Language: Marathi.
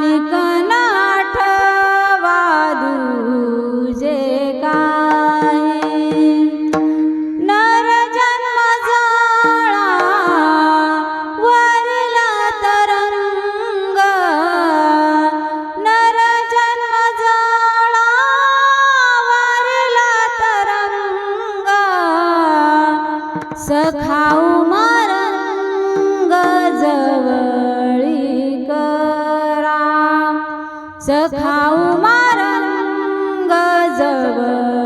निकन आठवा दुजे काही नर जन्म जळा वरला तरंग नर जन्म जळा वरला तरंग सखाऊ मारंग जवळी करा सखाऊ मारंग जवळ